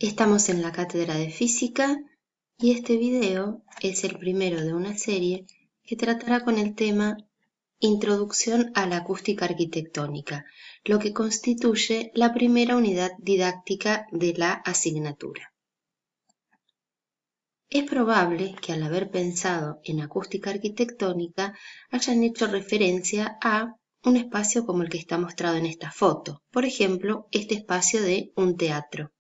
Estamos en la cátedra de física y este video es el primero de una serie que tratará con el tema Introducción a la acústica arquitectónica, lo que constituye la primera unidad didáctica de la asignatura. Es probable que al haber pensado en acústica arquitectónica hayan hecho referencia a un espacio como el que está mostrado en esta foto, por ejemplo, este espacio de un teatro,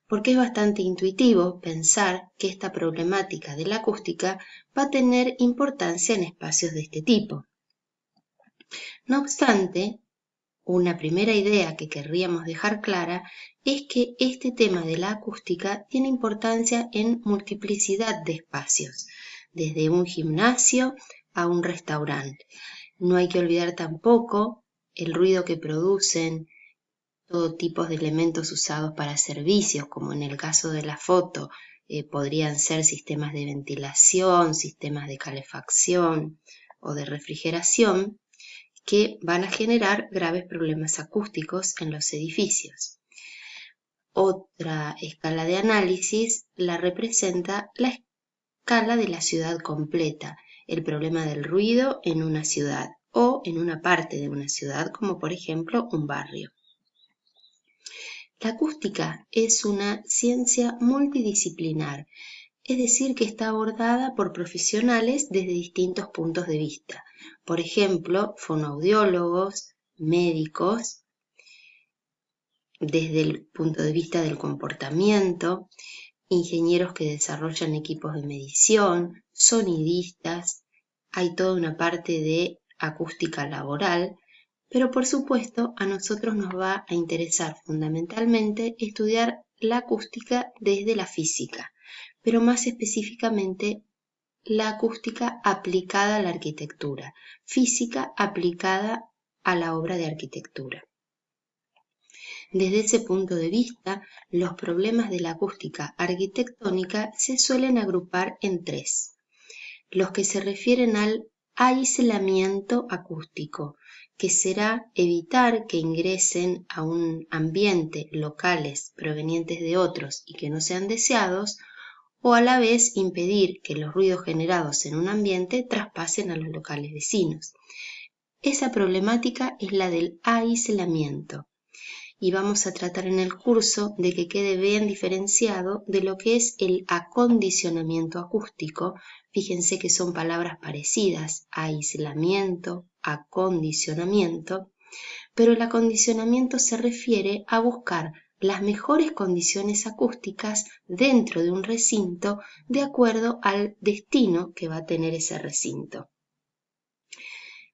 porque es bastante intuitivo pensar que esta problemática de la acústica va a tener importancia en espacios de este tipo. No obstante, una primera idea que querríamos dejar clara es que este tema de la acústica tiene importancia en multiplicidad de espacios, desde un gimnasio a un restaurante. No hay que olvidar tampoco el ruido que producen todo tipo de elementos usados para servicios, como en el caso de la foto, podrían ser sistemas de ventilación, sistemas de calefacción o de refrigeración, que van a generar graves problemas acústicos en los edificios. Otra escala de análisis la representa la escala de la ciudad completa, el problema del ruido en una ciudad o en una parte de una ciudad, como por ejemplo un barrio. La acústica es una ciencia multidisciplinar, es decir, que está abordada por profesionales desde distintos puntos de vista. Por ejemplo, fonoaudiólogos, médicos, desde el punto de vista del comportamiento, ingenieros que desarrollan equipos de medición, sonidistas, hay toda una parte de acústica laboral, pero por supuesto a nosotros nos va a interesar fundamentalmente estudiar la acústica desde la física, pero más específicamente la acústica aplicada a la arquitectura, física aplicada a la obra de arquitectura. Desde ese punto de vista, los problemas de la acústica arquitectónica se suelen agrupar en tres: los que se refieren al aislamiento acústico, que será evitar que ingresen a un ambiente locales provenientes de otros y que no sean deseados, o a la vez impedir que los ruidos generados en un ambiente traspasen a los locales vecinos. Esa problemática es la del aislamiento, y vamos a tratar en el curso de que quede bien diferenciado de lo que es el acondicionamiento acústico. Fíjense que son palabras parecidas, aislamiento, acondicionamiento, pero el acondicionamiento se refiere a buscar las mejores condiciones acústicas dentro de un recinto de acuerdo al destino que va a tener ese recinto.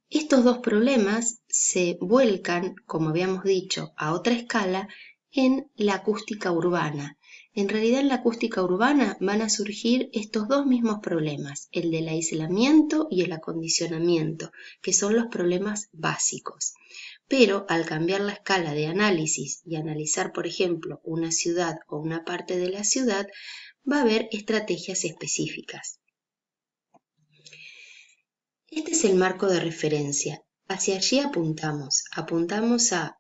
Estos dos problemas se vuelcan, como habíamos dicho, a otra escala en la acústica urbana. En realidad en la acústica urbana van a surgir estos dos mismos problemas, el del aislamiento y el acondicionamiento, que son los problemas básicos. Pero al cambiar la escala de análisis y analizar, por ejemplo, una ciudad o una parte de la ciudad, va a haber estrategias específicas. Este es el marco de referencia. Hacia allí apuntamos a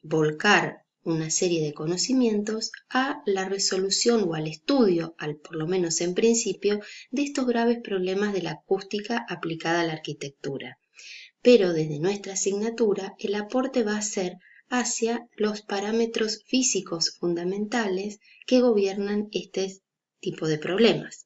volcar una serie de conocimientos a la resolución o al estudio, por lo menos en principio, de estos graves problemas de la acústica aplicada a la arquitectura. Pero desde nuestra asignatura el aporte va a ser hacia los parámetros físicos fundamentales que gobiernan este tipo de problemas.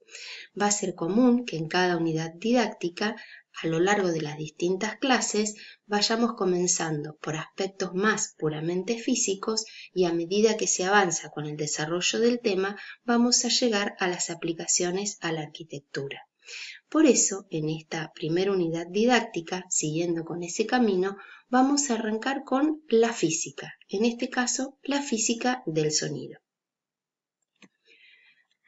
Va a ser común que en cada unidad didáctica, a lo largo de las distintas clases, vayamos comenzando por aspectos más puramente físicos y a medida que se avanza con el desarrollo del tema, vamos a llegar a las aplicaciones a la arquitectura. Por eso, en esta primera unidad didáctica, siguiendo con ese camino, vamos a arrancar con la física, en este caso, la física del sonido.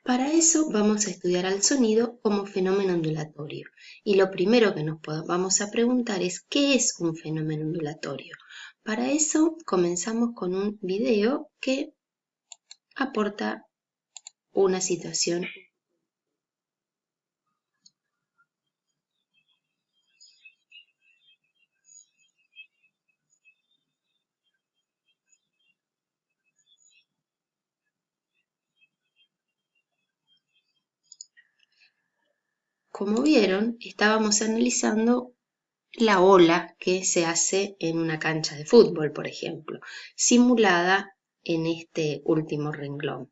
Para eso vamos a estudiar al sonido como fenómeno ondulatorio. Y lo primero que nos vamos a preguntar es ¿qué es un fenómeno ondulatorio? Para eso comenzamos con un video que aporta una situación. como vieron, estábamos analizando la ola que se hace en una cancha de fútbol, por ejemplo, simulada en este último renglón.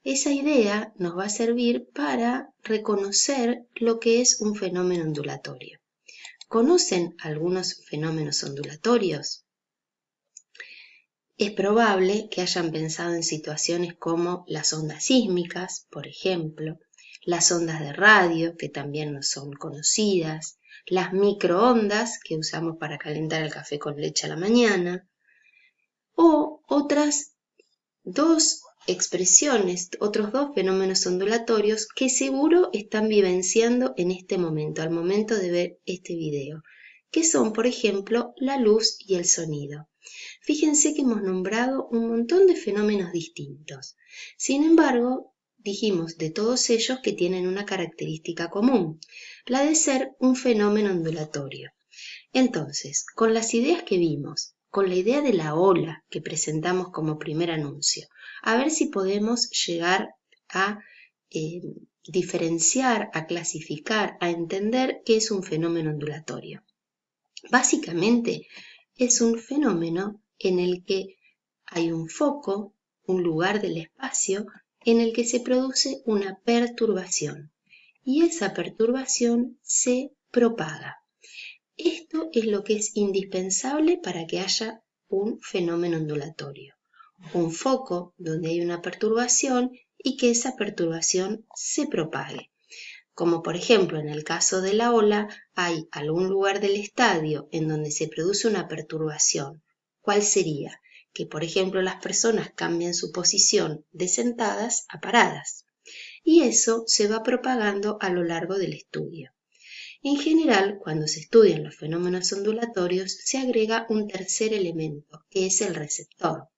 Esa idea nos va a servir para reconocer lo que es un fenómeno ondulatorio. ¿Conocen algunos fenómenos ondulatorios? Es probable que hayan pensado en situaciones como las ondas sísmicas, por ejemplo, las ondas de radio, que también nos son conocidas, las microondas que usamos para calentar el café con leche a la mañana, o otras dos expresiones, otros dos fenómenos ondulatorios que seguro están vivenciando en este momento, al momento de ver este video, que son, por ejemplo, la luz y el sonido. Fíjense que hemos nombrado un montón de fenómenos distintos. Sin embargo, dijimos de todos ellos que tienen una característica común, la de ser un fenómeno ondulatorio. Entonces, con las ideas que vimos, con la idea de la ola que presentamos como primer anuncio, a ver si podemos llegar a diferenciar, a clasificar, a entender qué es un fenómeno ondulatorio. Básicamente, es un fenómeno en el que hay un foco, un lugar del espacio, en el que se produce una perturbación y esa perturbación se propaga. Esto es lo que es indispensable para que haya un fenómeno ondulatorio. Un foco donde hay una perturbación y que esa perturbación se propague. Como por ejemplo en el caso de la ola, hay algún lugar del estadio en donde se produce una perturbación. ¿Cuál sería? Que por ejemplo las personas cambien su posición de sentadas a paradas. Y eso se va propagando a lo largo del estudio. En general, cuando se estudian los fenómenos ondulatorios, se agrega un tercer elemento, que es el receptor.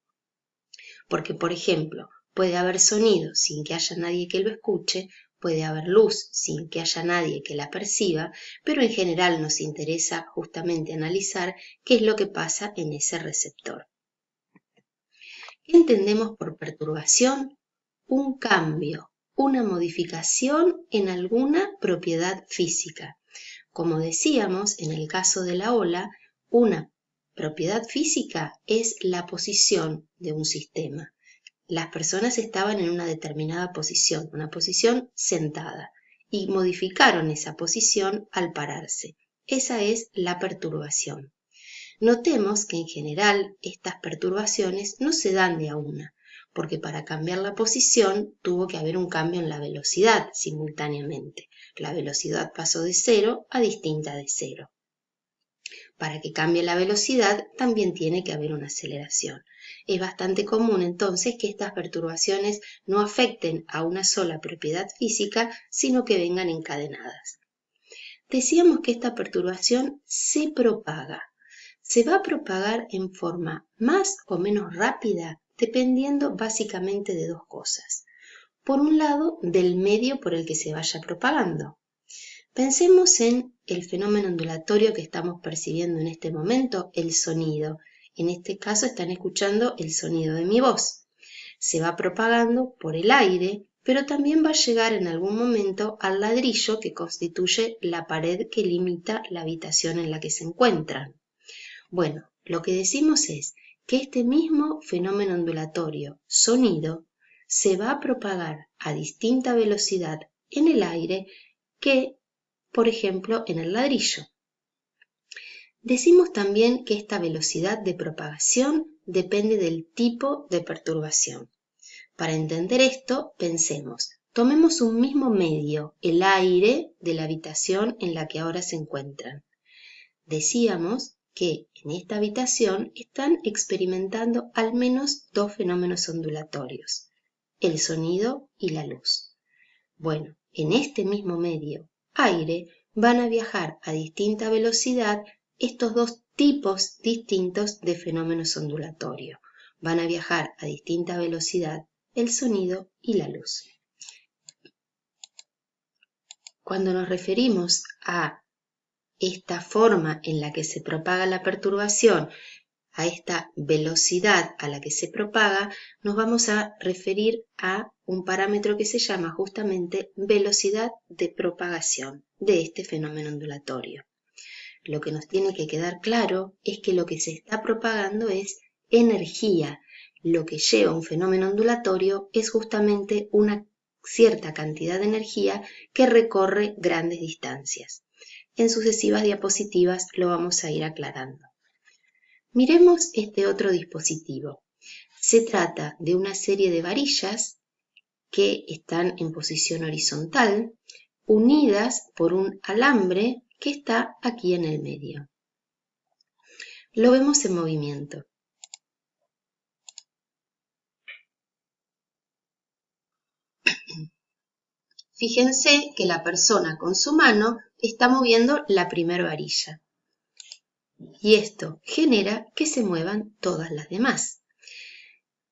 Porque, por ejemplo, puede haber sonido sin que haya nadie que lo escuche, puede haber luz sin que haya nadie que la perciba, pero en general nos interesa justamente analizar qué es lo que pasa en ese receptor. ¿Qué entendemos por perturbación? Un cambio, una modificación en alguna propiedad física. Como decíamos, en el caso de la ola, una propiedad física es la posición de un sistema. Las personas estaban en una determinada posición, una posición sentada, y modificaron esa posición al pararse. Esa es la perturbación. Notemos que en general estas perturbaciones no se dan de a una, porque para cambiar la posición tuvo que haber un cambio en la velocidad simultáneamente. La velocidad pasó de 0 a distinta de 0. Para que cambie la velocidad también tiene que haber una aceleración. Es bastante común entonces que estas perturbaciones no afecten a una sola propiedad física, sino que vengan encadenadas. Decíamos que esta perturbación se propaga. Se va a propagar en forma más o menos rápida dependiendo básicamente de dos cosas. Por un lado, del medio por el que se vaya propagando. Pensemos en el fenómeno ondulatorio que estamos percibiendo en este momento, el sonido. En este caso están escuchando el sonido de mi voz. Se va propagando por el aire, pero también va a llegar en algún momento al ladrillo que constituye la pared que limita la habitación en la que se encuentran. Bueno, lo que decimos es que este mismo fenómeno ondulatorio, sonido, se va a propagar a distinta velocidad en el aire que, por ejemplo, en el ladrillo. Decimos también que esta velocidad de propagación depende del tipo de perturbación. Para entender esto, pensemos, tomemos un mismo medio, el aire de la habitación en la que ahora se encuentran. Decíamos que en esta habitación están experimentando al menos dos fenómenos ondulatorios, el sonido y la luz. Bueno, en este mismo medio, aire, van a viajar a distinta velocidad estos dos tipos distintos de fenómenos ondulatorios. Van a viajar a distinta velocidad el sonido y la luz. Cuando nos referimos a esta forma en la que se propaga la perturbación a esta velocidad a la que se propaga, nos vamos a referir a un parámetro que se llama justamente velocidad de propagación de este fenómeno ondulatorio. Lo que nos tiene que quedar claro es que lo que se está propagando es energía. Lo que lleva un fenómeno ondulatorio es justamente una cierta cantidad de energía que recorre grandes distancias. En sucesivas diapositivas lo vamos a ir aclarando. Miremos este otro dispositivo. Se trata de una serie de varillas que están en posición horizontal, unidas por un alambre que está aquí en el medio. Lo vemos en movimiento. Fíjense que la persona con su mano está moviendo la primera varilla. Y esto genera que se muevan todas las demás.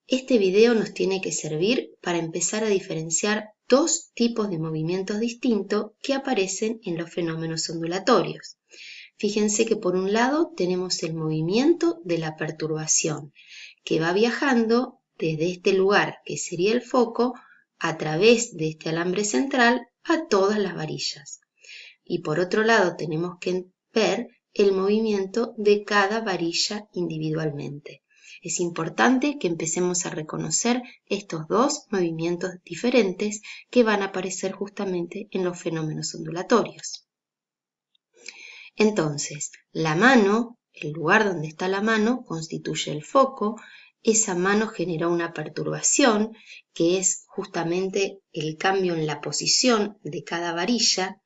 Este video nos tiene que servir para empezar a diferenciar dos tipos de movimientos distintos que aparecen en los fenómenos ondulatorios. Fíjense que por un lado tenemos el movimiento de la perturbación, que va viajando desde este lugar, que sería el foco, a través de este alambre central a todas las varillas. Y por otro lado tenemos que ver el movimiento de cada varilla individualmente. Es importante que empecemos a reconocer estos dos movimientos diferentes que van a aparecer justamente en los fenómenos ondulatorios. Entonces, la mano, el lugar donde está la mano, constituye el foco. Esa mano genera una perturbación, que es justamente el cambio en la posición de cada varilla.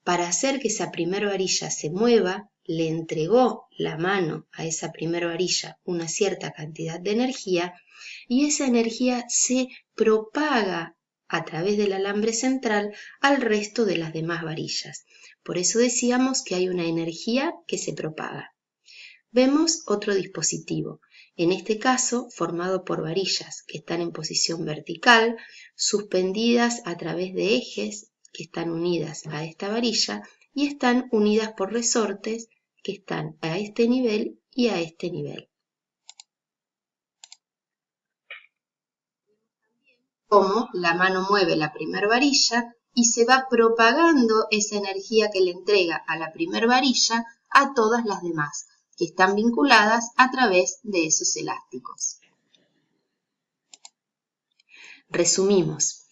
Para hacer que esa primera varilla se mueva, le entregó la mano a esa primera varilla una cierta cantidad de energía y esa energía se propaga a través del alambre central al resto de las demás varillas. Por eso decíamos que hay una energía que se propaga. Vemos otro dispositivo, en este caso formado por varillas que están en posición vertical, suspendidas a través de ejes que están unidas a esta varilla y están unidas por resortes que están a este nivel y a este nivel. Como la mano mueve la primera varilla y se va propagando esa energía que le entrega a la primera varilla a todas las demás, que están vinculadas a través de esos elásticos. Resumimos.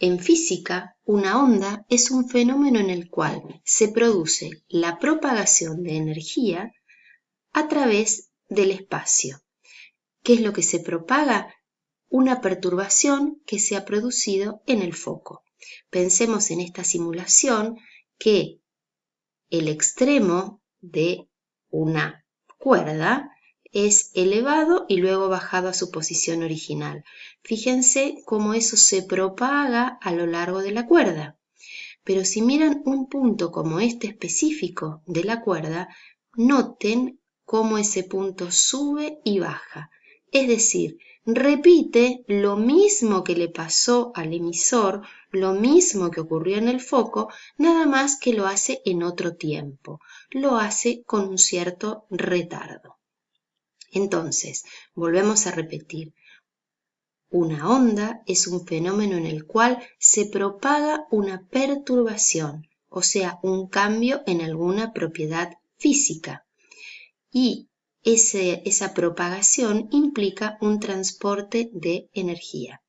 En física, una onda es un fenómeno en el cual se produce la propagación de energía a través del espacio. ¿Qué es lo que se propaga? Una perturbación que se ha producido en el foco. Pensemos en esta simulación que el extremo de una cuerda es elevado y luego bajado a su posición original. Fíjense cómo eso se propaga a lo largo de la cuerda. Pero si miran un punto como este específico de la cuerda, noten cómo ese punto sube y baja. Es decir, repite lo mismo que le pasó al emisor, lo mismo que ocurrió en el foco, nada más que lo hace en otro tiempo. Lo hace con un cierto retardo. Entonces, volvemos a repetir. Una onda es un fenómeno en el cual se propaga una perturbación, o sea, un cambio en alguna propiedad física. Y esa propagación implica un transporte de energía.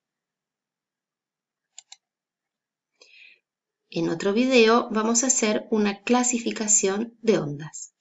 En otro video vamos a hacer una clasificación de ondas.